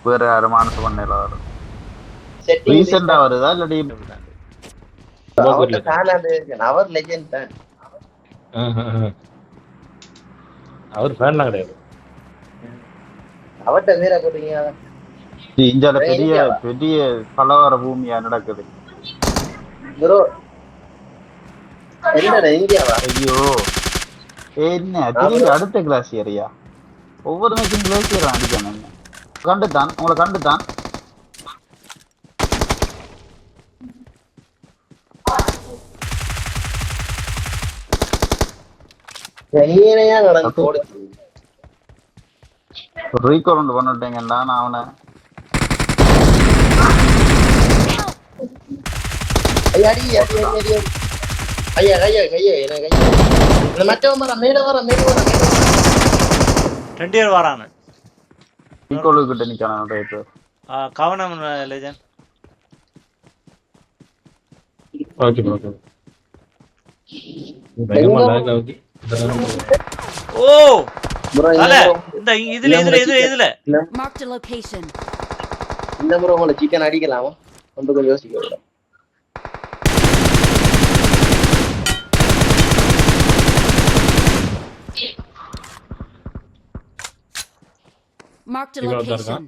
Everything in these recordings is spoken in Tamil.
வேற யாரும் மானச பண்ணையில வரும் செட்டிங் ரீசெண்டா வருதா இல்லாட்டி அவர் லெஜெண்ட் தான். அவர் ஃபேன்லாம் கிடையாது. அவர்கிட்ட வேற போட்டீங்க இந்தியால பெரிய பெரிய கலவர பூமியா நடக்குது ப்ரோ. என்னடா இந்தியாவா? ஐயோ என்ன திரும்பி அடுத்த கிளாசியரியா ஒவ்வொரு மேட்சும் கிளாசியர் அடிக்கணும். கண்டுதான் உங்களை கண்டுதான் ரீகால் பண்ணிட்டேங்கடா நான் அவனை. ரெண்டு பேர் வராங்க. ரீகால் கிட்ட நிக்கானே கவனம் லெஜண்ட். Okay okay. பயங்கரமா லாக் ஆகுது. ஓ அல இந்த இதுல marked a location. இந்த முறை உங்களை சிக்கன் அடிக்கலாமா? கொஞ்சம் யோசிக்க. Marked a location.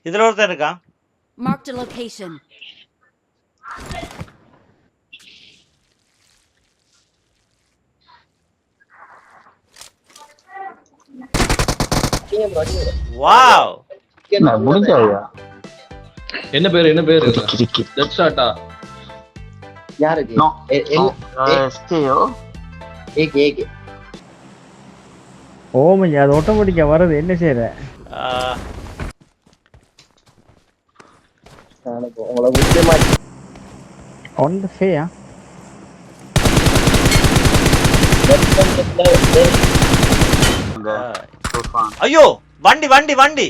இதுல ஒருத்தன் இருக்கான். Marked a location. வாவ் என்ன முடிஞ்சாயா? என்ன பேரு லெஃப்ட் ஷாட்டா யாருக்கு? நோ எஸ்கேயோ ஏகே ஓமய்யா அது ஆட்டோமேட்டிக்கா வருது. என்ன செய்யற? உங்களை முக்கியமா on the fair. ஐயோ வண்டி வண்டி வண்டி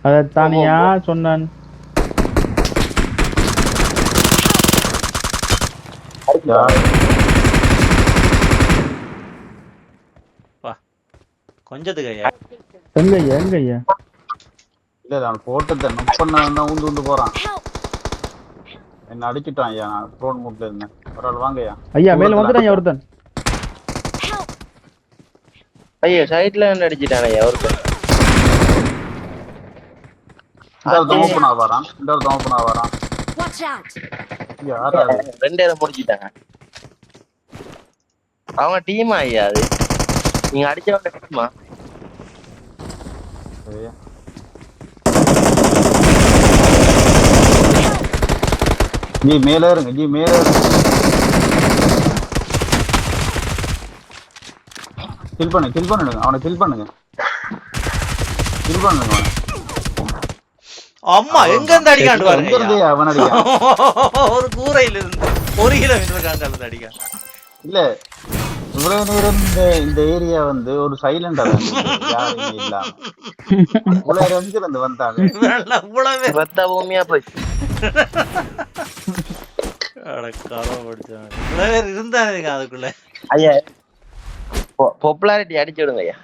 அத தானியா சொன்னான். கொஞ்சத்துக்கு ஐயா எங்கய்யா இல்ல நான் போட்டத நொக் பண்ண வந்தா ஊந்து போறான். என்ன அடிச்சிட்டான் ஐயா. நான் ட்ரோன் மூட்ல இருந்தேன். ஒரு ஆள் வாங்கய்யா. ஐயா மேல வந்துட்டான் ஒருத்தன். ஐயா சைடுல அடிச்சிட்டானே ஒருத்தன். இந்த ஓபன் ஆவாராம். இந்த ஓபன் ஆவாராம். Watch out. யாரா ரெண்டே முடிச்சிட்டாங்க. அவங்க டீமா ஐயா அது? நீங்க அடிச்சவங்க டீமா? ஜி மேல இருங்க. ஜி மேல இருங்க. கில் பண்ணுங்க அவனை கில் பண்ணுங்க அவனை. அம்மா எங்க இருந்து அடிக்காண்டு பாருங்க. அவன் அடிக்கான். ஒரு கூரையில இருந்து 1 கிலோமீட்டர் காந்தால அடிக்கான். இல்ல இவ்வளவு நேரம் இந்த ஏரியா வந்து ஒரு சைலண்டா தான் யாருமே இல்லாம இவ்வளவு நேரம் இருந்து வந்தாங்க. இவ்வளவு ரத்த பூமியா போச்சு. இவ்வளவு பேர் இருந்தாங்க அதுக்குள்ள. ஐயா பாப்புலாரிட்டி அடிச்சு விடுங்க ஐயா.